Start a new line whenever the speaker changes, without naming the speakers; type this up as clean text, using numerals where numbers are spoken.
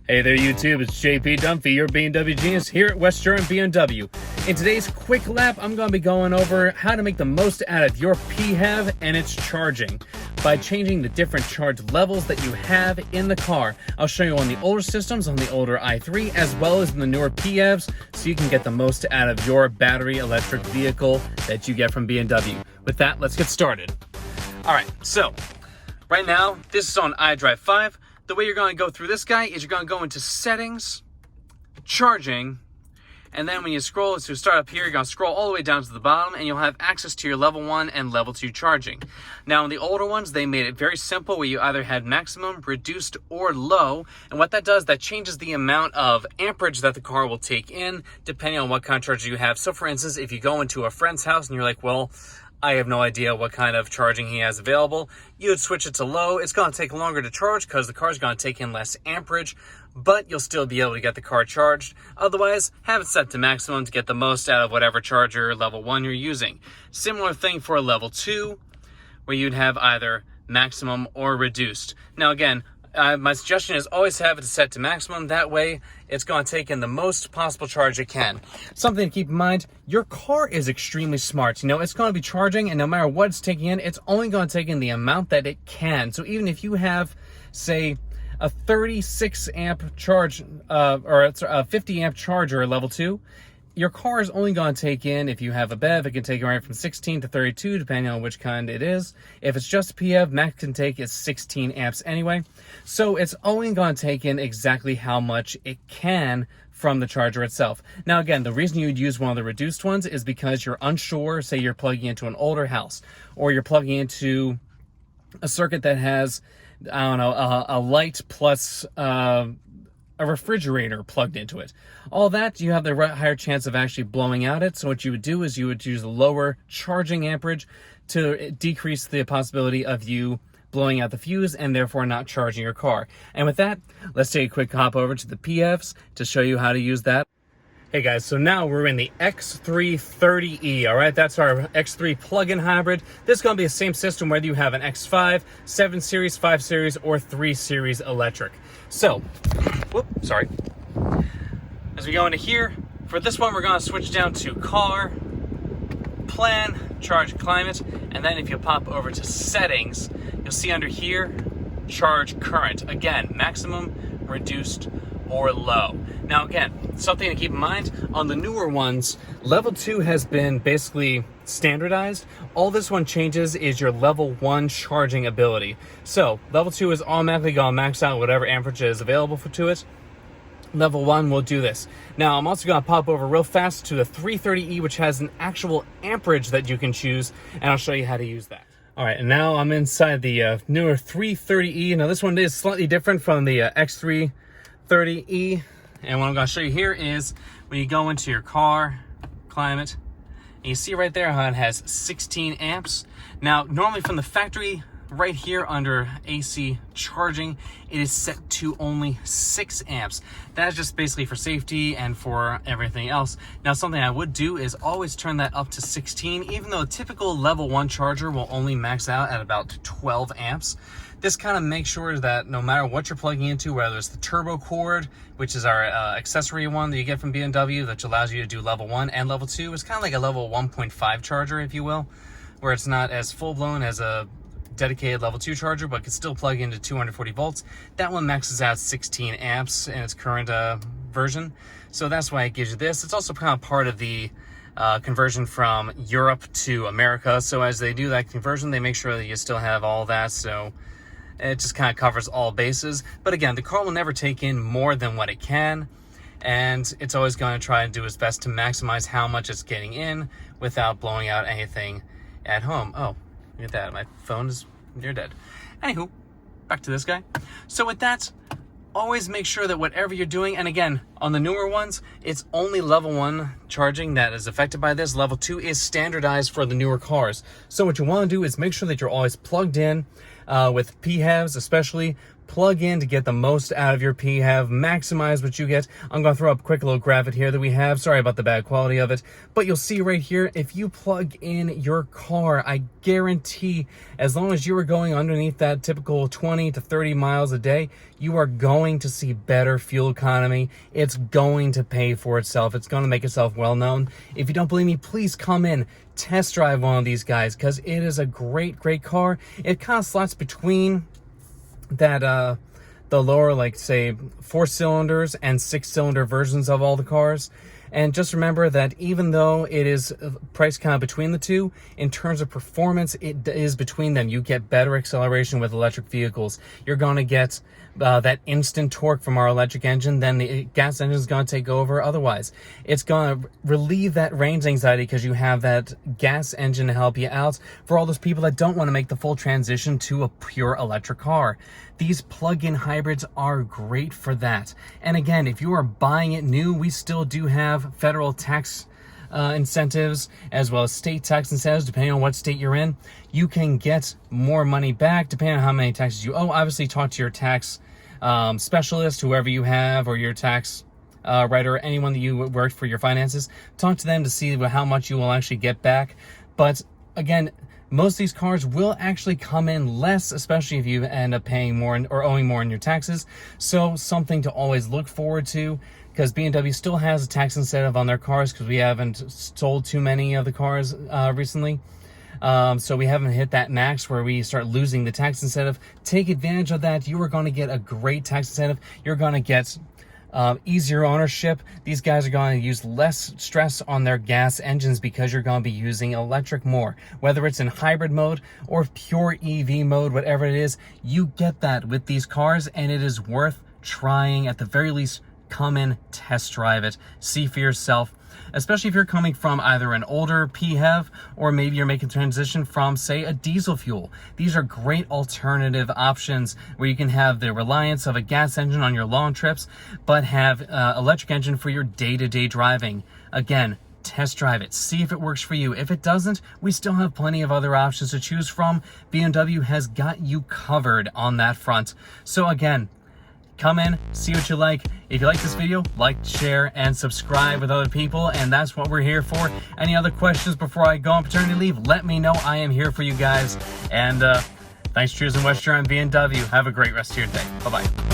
Hey there YouTube, it's JP Dunphy, your BMW genius here at West German BMW. In today's quick lap, I'm going to be going over how to make the most out of your PHEV and its charging by changing the different charge levels that you have in the car. I'll show you on the older systems, on the older i3, as well as in the newer PHEVs, so you can get the most out of your battery electric vehicle that you get from BMW. With that, let's get started. All right, so right now, this is on iDrive 5. The way you're going to go through this guy is you're going to go into settings, charging, and then when you scroll to start up here, you're going to scroll all the way down to the bottom and you'll have access to your level 1 and level 2 charging. Now in the older ones, they made it very simple where you either had maximum, reduced, or low. And what that does, that changes the amount of amperage that the car will take in depending on what kind of charger you have. So for instance, if you go into a friend's house and you're like, well, I have no idea what kind of charging he has available, you would switch it to low. It's going to take longer to charge because the car is going to take in less amperage, but you'll still be able to get the car charged. Otherwise, have it set to maximum to get the most out of whatever charger level 1 you're using. Similar thing for level 2, where you'd have either maximum or reduced. Now again, my suggestion is always have it set to maximum. That way, it's going to take in the most possible charge it can. Something to keep in mind, your car is extremely smart. You know, it's going to be charging, and no matter what it's taking in, it's only going to take in the amount that it can. So even if you have, say, a 36 amp charge, or a 50 amp charger level 2, your car is only going to take in, if you have a BEV, it can take right from 16 to 32, depending on which kind it is. If it's just a PHEV, max can take is 16 amps anyway. So it's only going to take in exactly how much it can from the charger itself. Now again, the reason you'd use one of the reduced ones is because you're unsure, say you're plugging into an older house, or you're plugging into a circuit that has, I don't know, a light plus a refrigerator plugged into it. All that, you have the higher chance of actually blowing out it. So what you would do is you would use a lower charging amperage to decrease the possibility of you blowing out the fuse and therefore not charging your car. And with that, let's take a quick hop over to the PHEVs to show you how to use that. Hey guys, so now we're in the X330e, all right? That's our X3 plug-in hybrid. This is going to be the same system whether you have an X5, 7 Series, 5 Series, or 3 Series electric. So, sorry. As we go into here, for this one, we're going to switch down to car, plan, charge, climate, and then if you pop over to settings, you'll see under here, charge current. Again, maximum, reduced, or low. Now again, something to keep in mind, on the newer ones, level 2 has been basically standardized. All this one changes is your level 1 charging ability. So level 2 is automatically going to max out whatever amperage is available to it. Level 1 will do this. Now I'm also going to pop over real fast to the 330e, which has an actual amperage that you can choose, and I'll show you how to use that. All right, and now I'm inside the newer 330e. Now this one is slightly different from the X330e. And what I'm going to show you here is when you go into your car, climate, and you see right there how it has 16 amps. Now, normally from the factory, right here under AC charging, it is set to only 6 amps. That is just basically for safety and for everything else. Now, something I would do is always turn that up to 16, even though a typical level 1 charger will only max out at about 12 amps. This kind of makes sure that no matter what you're plugging into, whether it's the turbo cord, which is our accessory one that you get from BMW, that allows you to do level 1 and level 2, it's kind of like a level 1.5 charger, if you will, where it's not as full-blown as a dedicated level 2 charger, but can still plug into 240 volts. That one maxes out 16 amps in its current version. So that's why it gives you this. It's also kind of part of the conversion from Europe to America. So as they do that conversion, they make sure that you still have all that. So it just kind of covers all bases. But again, the car will never take in more than what it can, and it's always going to try and do its best to maximize how much it's getting in without blowing out anything at home. Oh, look at that. My phone is near dead. Anywho, back to this guy. So with that, always make sure that whatever you're doing, and again, on the newer ones, it's only level 1 charging that is affected by this. Level 2 is standardized for the newer cars. So what you want to do is make sure that you're always plugged in with PHEVs, especially plug in to get the most out of your PHEV, maximize what you get. I'm going to throw up a quick little graphic here that we have. Sorry about the bad quality of it, but you'll see right here, if you plug in your car, I guarantee as long as you are going underneath that typical 20 to 30 miles a day, you are going to see better fuel economy. It's going to pay for itself. It's going to make itself well known. If you don't believe me, please come in, test drive one of these guys, because it is a great car. It kind of slots between that the lower, like, say, 4 cylinders and 6 cylinder versions of all the cars. And just remember that even though it is priced kind of between the two, in terms of performance, it is between them. You get better acceleration with electric vehicles. You're going to get that instant torque from our electric engine, then the gas engine is going to take over. Otherwise, it's going to relieve that range anxiety because you have that gas engine to help you out for all those people that don't want to make the full transition to a pure electric car. These plug-in hybrids are great for that. And again, if you are buying it new, we still do have federal tax incentives as well as state tax incentives. Depending on what state you're in, you can get more money back depending on how many taxes you owe. Obviously, talk to your tax specialist, whoever you have, or your tax writer, anyone that you worked for your finances. Talk to them to see how much you will actually get back. But again, most of these cars will actually come in less, especially if you end up paying more or owing more in your taxes. So something to always look forward to, because BMW still has a tax incentive on their cars because we haven't sold too many of the cars recently. So we haven't hit that max where we start losing the tax incentive. Take advantage of that. You are going to get a great tax incentive. You're going to get easier ownership. These guys are going to use less stress on their gas engines because you're going to be using electric more. Whether it's in hybrid mode or pure EV mode, whatever it is, you get that with these cars, and it is worth trying. At the very least, come in, test drive it, see for yourself. Especially if you're coming from either an older PHEV or maybe you're making a transition from, say, a diesel fuel. These are great alternative options where you can have the reliance of a gas engine on your long trips, but have electric engine for your day-to-day driving. Again, test drive it, see if it works for you. If it doesn't, we still have plenty of other options to choose from. BMW has got you covered on that front. So again, come in, see what you like. If you like this video, like, share, and subscribe with other people, and that's what we're here for. Any other questions before I go on paternity leave, let me know. I am here for you guys. And thanks for choosing West Durham BMW. Have a great rest of your day. Bye-bye.